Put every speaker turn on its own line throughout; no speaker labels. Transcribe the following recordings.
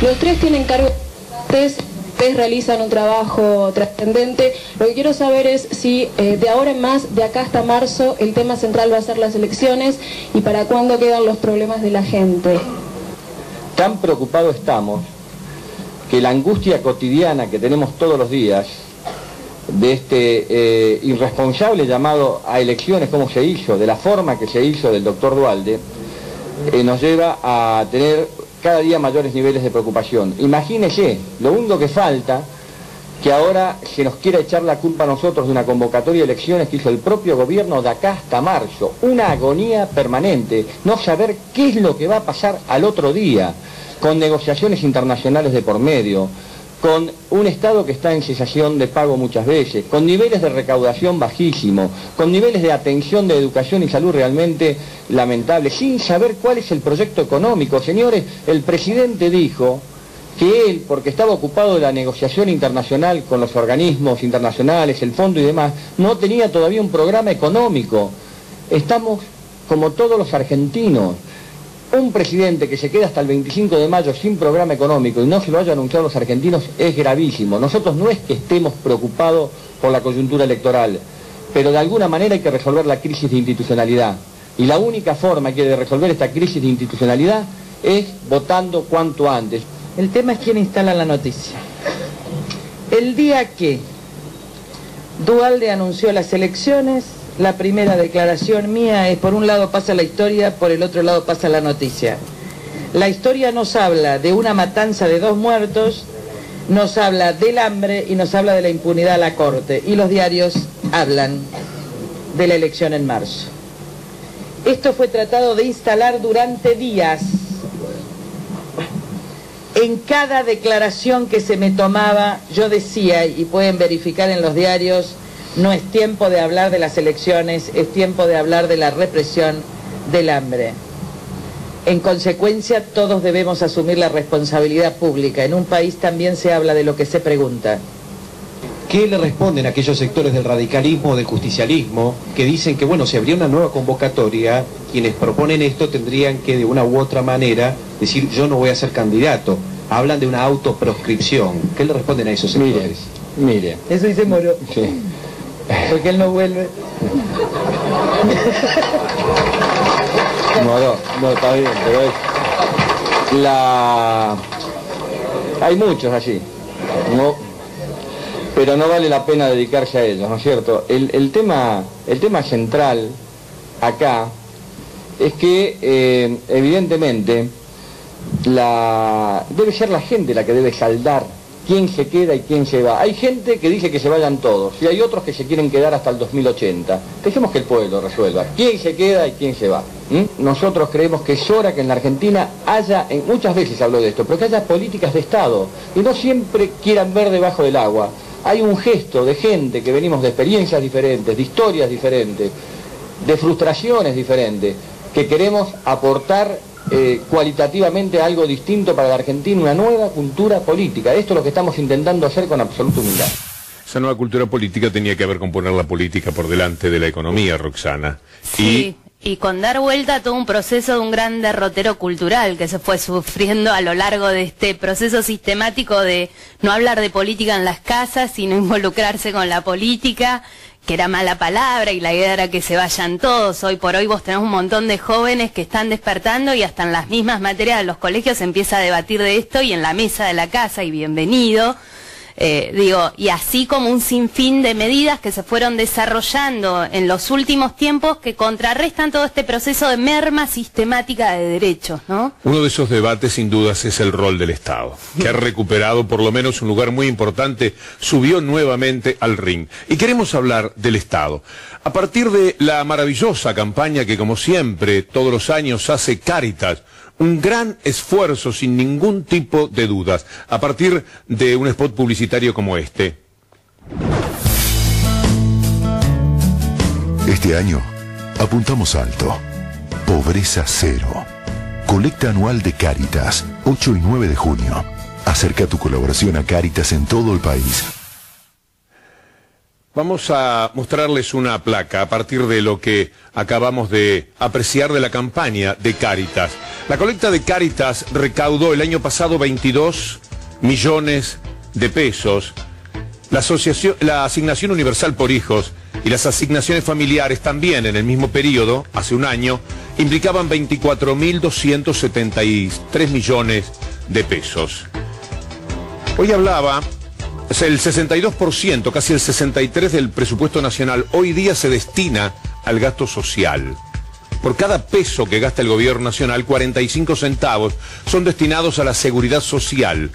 Los tres tienen cargos importantes, ustedes realizan un trabajo trascendente. Lo que quiero saber es si de ahora en más, de acá hasta marzo, el tema central va a ser las elecciones y para cuándo quedan los problemas de la gente.
Tan preocupados estamos que la angustia cotidiana que tenemos todos los días de este irresponsable llamado a elecciones, como se hizo, de la forma que se hizo del doctor Duhalde, nos lleva a tener cada día mayores niveles de preocupación. Imagínese, lo único que falta, que ahora se nos quiera echar la culpa a nosotros de una convocatoria de elecciones que hizo el propio gobierno de acá hasta marzo. Una agonía permanente, no saber qué es lo que va a pasar al otro día, con negociaciones internacionales de por medio, con un Estado que está en cesación de pago muchas veces, con niveles de recaudación bajísimos, con niveles de atención de educación y salud realmente lamentables, sin saber cuál es el proyecto económico. Señores, el presidente dijo que él, porque estaba ocupado de la negociación internacional con los organismos internacionales, el fondo y demás, no tenía todavía un programa económico. Estamos como todos los argentinos. Un presidente que se queda hasta el 25 de mayo sin programa económico y no se lo haya anunciado a los argentinos es gravísimo. Nosotros no es que estemos preocupados por la coyuntura electoral, pero de alguna manera hay que resolver la crisis de institucionalidad. Y la única forma que hay de resolver esta crisis de institucionalidad es votando cuanto antes.
El tema es quién instala la noticia. El día que Duhalde anunció las elecciones, la primera declaración mía es: por un lado pasa la historia, por el otro lado pasa la noticia. La historia nos habla de una matanza de 2 muertos, nos habla del hambre y nos habla de la impunidad a la corte. Y los diarios hablan de la elección en marzo. Esto fue tratado de instalar durante días. En cada declaración que se me tomaba, yo decía, y pueden verificar en los diarios, no es tiempo de hablar de las elecciones, es tiempo de hablar de la represión del hambre. En consecuencia, todos debemos asumir la responsabilidad pública. En un país también se habla de lo que se pregunta.
¿Qué le responden a aquellos sectores del radicalismo, del justicialismo, que dicen que, bueno, si habría una nueva convocatoria, quienes proponen esto tendrían que, de una u otra manera, decir: yo no voy a ser candidato? Hablan de una autoproscripción. ¿Qué le responden a esos sectores?
Mire.
Eso dice Moro.
Sí.
Porque él no vuelve.
No, está bien, pero es... Hay muchos así, ¿no? Pero no vale la pena dedicarse a ellos, ¿no es cierto? El tema central acá es que, evidentemente, debe ser la gente la que debe saldar quién se queda y quién se va. Hay gente que dice que se vayan todos y hay otros que se quieren quedar hasta el 2080. Dejemos que el pueblo resuelva quién se queda y quién se va. Nosotros creemos que es hora que en la Argentina haya, muchas veces hablo de esto, pero que haya políticas de Estado y no siempre quieran ver debajo del agua. Hay un gesto de gente que venimos de experiencias diferentes, de historias diferentes, de frustraciones diferentes, que queremos aportar cualitativamente algo distinto para la Argentina, una nueva cultura política. Esto es lo que estamos intentando hacer con absoluta humildad.
Esa nueva cultura política tenía que ver con poner la política por delante de la economía, Roxana.
Sí, y con dar vuelta a todo un proceso de un gran derrotero cultural que se fue sufriendo a lo largo de este proceso sistemático de no hablar de política en las casas, sino involucrarse con la política, que era mala palabra y la idea era que se vayan todos. Hoy por hoy vos tenés un montón de jóvenes que están despertando y hasta en las mismas materias de los colegios se empieza a debatir de esto y en la mesa de la casa, y bienvenido. Y así como un sinfín de medidas que se fueron desarrollando en los últimos tiempos que contrarrestan todo este proceso de merma sistemática de derechos, ¿no?
Uno de esos debates sin dudas es el rol del Estado, que ha recuperado por lo menos un lugar muy importante, subió nuevamente al ring. Y queremos hablar del Estado. A partir de la maravillosa campaña que, como siempre, todos los años hace Cáritas, un gran esfuerzo sin ningún tipo de dudas, a partir de un spot publicitario como este.
Este año apuntamos alto. Pobreza cero. Colecta anual de Cáritas, 8 y 9 de junio. Acerca tu colaboración a Cáritas en todo el país.
Vamos a mostrarles una placa a partir de lo que acabamos de apreciar de la campaña de Cáritas. La colecta de Cáritas recaudó el año pasado 22 millones de pesos. La asignación universal por hijos y las asignaciones familiares también en el mismo periodo, hace un año, implicaban 24.273 millones de pesos. Hoy hablaba... El 62%, casi el 63% del presupuesto nacional hoy día se destina al gasto social. Por cada peso que gasta el gobierno nacional, 45 centavos son destinados a la seguridad social.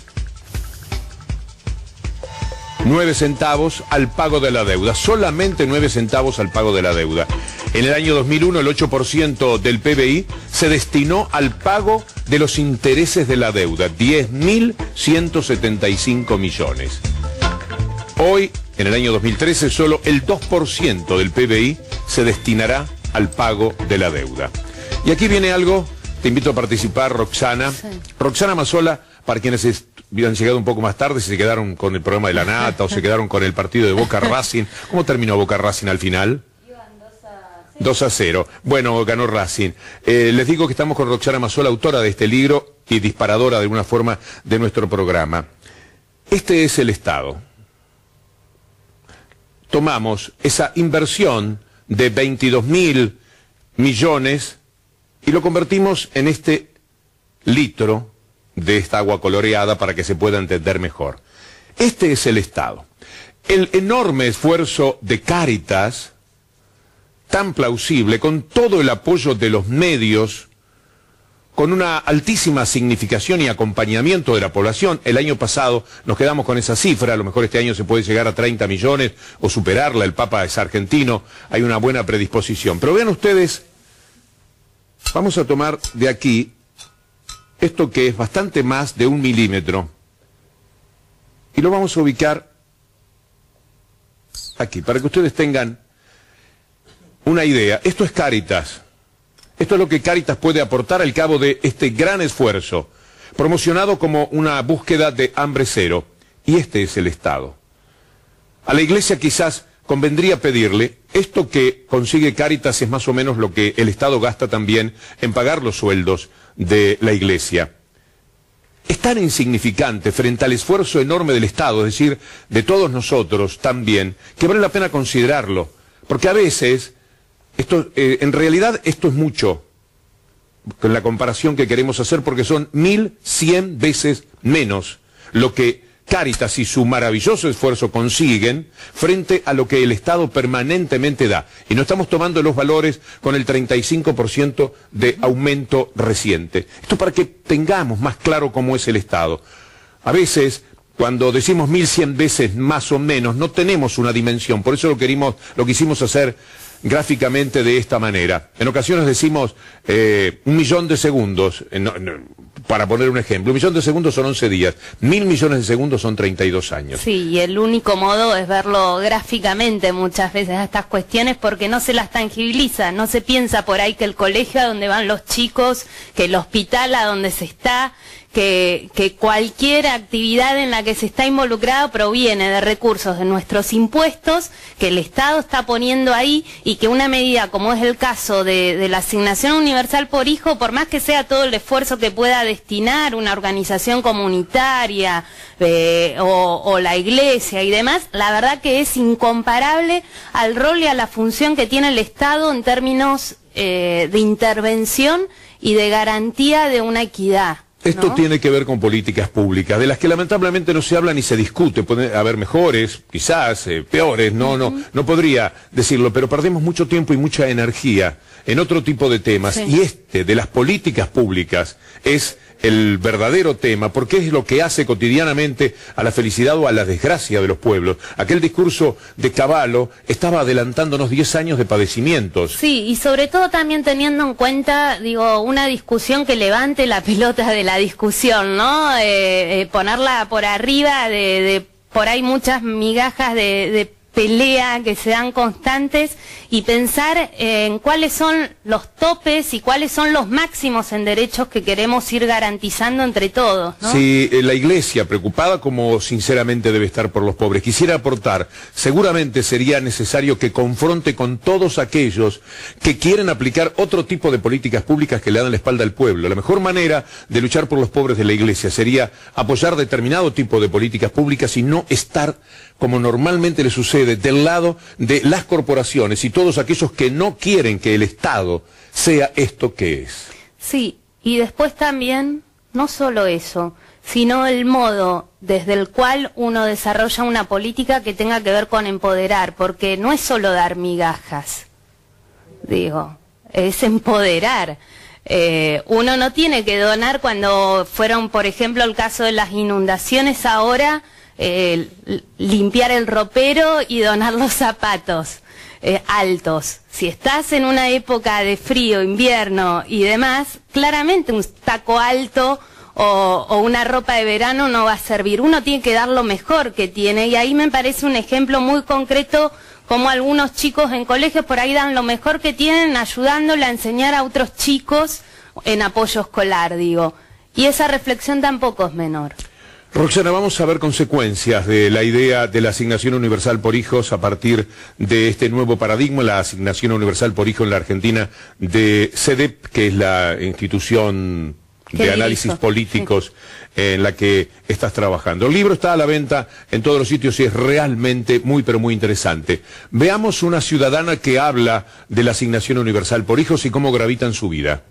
9 centavos al pago de la deuda, solamente 9 centavos al pago de la deuda. En el año 2001 el 8% del PBI se destinó al pago de los intereses de la deuda, 10.175 millones. Hoy, en el año 2013, solo el 2% del PBI se destinará al pago de la deuda. Y aquí viene algo, te invito a participar, Roxana. Sí. Roxana Mazzola, para quienes han llegado un poco más tarde, si se quedaron con el programa de la Nata o se quedaron con el partido de Boca Racing. ¿Cómo terminó Boca Racing al final? 2-0. Bueno, ganó Racing. Les digo que estamos con Roxana Mazzola, autora de este libro y disparadora de alguna forma de nuestro programa. Este es el Estado. Tomamos esa inversión de 22.000 millones y lo convertimos en este litro de esta agua coloreada para que se pueda entender mejor. Este es el Estado. El enorme esfuerzo de Cáritas, tan plausible, con todo el apoyo de los medios, con una altísima significación y acompañamiento de la población. El año pasado nos quedamos con esa cifra, a lo mejor este año se puede llegar a 30 millones o superarla, el Papa es argentino, hay una buena predisposición. Pero vean ustedes, vamos a tomar de aquí esto que es bastante más de 1 milímetro y lo vamos a ubicar aquí, para que ustedes tengan una idea. Esto es Cáritas. Esto es lo que Cáritas puede aportar al cabo de este gran esfuerzo, promocionado como una búsqueda de hambre cero. Y este es el Estado. A la Iglesia quizás convendría pedirle, esto que consigue Cáritas es más o menos lo que el Estado gasta también en pagar los sueldos de la Iglesia. Es tan insignificante frente al esfuerzo enorme del Estado, es decir, de todos nosotros también, que vale la pena considerarlo. Porque a veces... en realidad esto es mucho con la comparación que queremos hacer, porque son 1.100 veces menos lo que Cáritas y su maravilloso esfuerzo consiguen frente a lo que el Estado permanentemente da. Y no estamos tomando los valores con el 35% de aumento reciente. Esto para que tengamos más claro cómo es el Estado. A veces... cuando decimos 1.100 veces más o menos, no tenemos una dimensión. Por eso lo quisimos hacer gráficamente de esta manera. En ocasiones decimos 1 millón de segundos, para poner un ejemplo. 1 millón de segundos son 11 días. 1.000 millones de segundos son 32 años.
Sí, y el único modo es verlo gráficamente muchas veces a estas cuestiones, porque no se las tangibiliza. No se piensa por ahí que el colegio a donde van los chicos, que el hospital a donde se está... Que cualquier actividad en la que se está involucrado proviene de recursos de nuestros impuestos que el Estado está poniendo ahí, y que una medida como es el caso de la asignación universal por hijo, por más que sea todo el esfuerzo que pueda destinar una organización comunitaria o la Iglesia y demás, la verdad que es incomparable al rol y a la función que tiene el Estado en términos de intervención y de garantía de una equidad.
Esto
¿no?
Tiene que ver con políticas públicas, de las que lamentablemente no se habla ni se discute. Pueden haber mejores, quizás, peores, no podría decirlo, pero perdemos mucho tiempo y mucha energía en otro tipo de temas. Sí. Y este, de las políticas públicas, es el verdadero tema, porque es lo que hace cotidianamente a la felicidad o a la desgracia de los pueblos. Aquel discurso de Cavallo estaba adelantándonos 10 años de padecimientos.
Sí, y sobre todo también teniendo en cuenta, digo, una discusión que levante la pelota de la discusión, ¿no? Ponerla por arriba de por ahí muchas migajas de pelea que se dan constantes y pensar en cuáles son los topes y cuáles son los máximos en derechos que queremos ir garantizando entre todos, ¿no?
Sí, la Iglesia, preocupada como sinceramente debe estar por los pobres, quisiera aportar, seguramente sería necesario que confronte con todos aquellos que quieren aplicar otro tipo de políticas públicas que le dan la espalda al pueblo. La mejor manera de luchar por los pobres de la Iglesia sería apoyar determinado tipo de políticas públicas y no estar, como normalmente le sucede, del lado de las corporaciones y todos aquellos que no quieren que el Estado sea esto que es.
Sí, y después también, no solo eso, sino el modo desde el cual uno desarrolla una política que tenga que ver con empoderar, porque no es solo dar migajas, digo, es empoderar. Uno no tiene que donar cuando fueron, por ejemplo, el caso de las inundaciones ahora, limpiar el ropero y donar los zapatos altos. Si estás en una época de frío, invierno y demás, claramente un taco alto o una ropa de verano no va a servir. Uno tiene que dar lo mejor que tiene, y ahí me parece un ejemplo muy concreto como algunos chicos en colegios por ahí dan lo mejor que tienen ayudándole a enseñar a otros chicos en apoyo escolar, digo. Y esa reflexión tampoco es menor.
Roxana, vamos a ver consecuencias de la idea de la asignación universal por hijos a partir de este nuevo paradigma, la asignación universal por hijo en la Argentina de CEDEP, que es la institución de análisis políticos en la que estás trabajando. El libro está a la venta en todos los sitios y es realmente muy pero muy interesante. Veamos una ciudadana que habla de la asignación universal por hijos y cómo gravita en su vida.